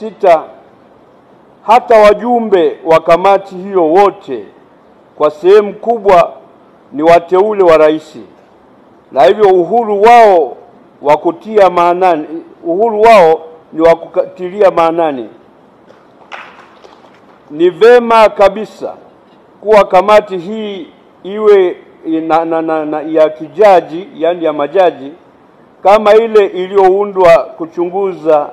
6, hata wajumbe wa kamati hiyo wote kwa sehemu kubwa ni wateule wa rais, na hivyo uhuru wao wa kutilia maanani. Ni vema kabisa kuwa kamati hii iwe ya kijaji, yani ya majaji, kama ile iliyoundwa kuchunguza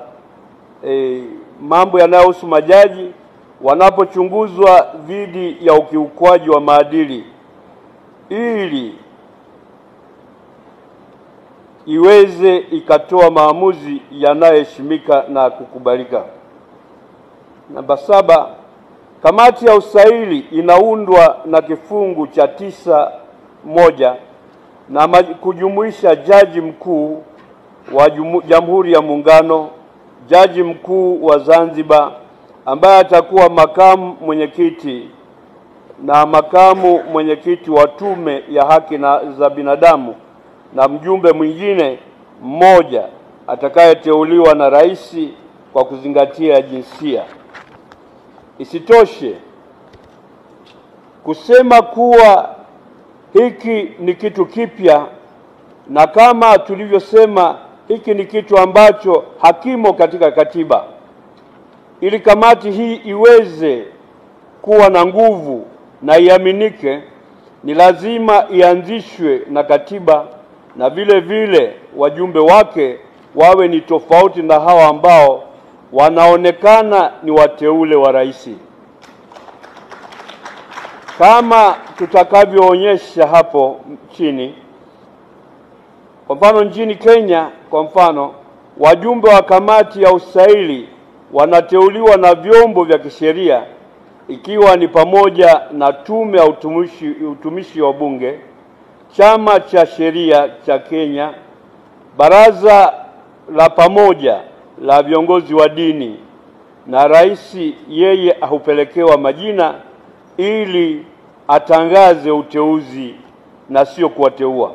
mambo yanayohusu majaji wanapochunguzwa dhidi ya ukiukwaji wa maadili, ili iweze ikatoa maamuzi yanayoheshimika na kukubalika. Namba 7, kamati ya usaili inaundwa na kifungu cha 9(1) na kujumuisha jaji mkuu wa Jamhuri ya Muungano, jaji mkuu wa Zanzibar ambaye atakuwa makamu mwenyekiti na makamu mwenyekiti wa Tume ya Haki za Binadamu, na mjumbe mwingine mmoja atakayeteuliwa na rais kwa kuzingatia jinsia. Isitoshe, kusema kuwa hiki ni kitu kipya, na kama tulivyosema hiki ni kitu ambacho hakimo katika katiba, ili kamati hii iweze kuwa na nguvu na iaminike, ni lazima ianzishwe na katiba, na vile vile wajumbe wake wawe ni tofauti na hawa ambao wanaonekana ni wateule wa rais. Kama tutakavyoonyesha hapo chini, kwa mfano nchini Kenya, kwa mfano wajumbe wa kamati ya usaili wanateuliwa na vyombo vya kisheria, ikiwa ni pamoja na tume ya utumishi wa bunge, chama cha sheria cha Kenya, baraza la pamoja la viongozi wa dini, na rais yeye hupelekewa majina ili atangaze uteuzi na sio kuwateua.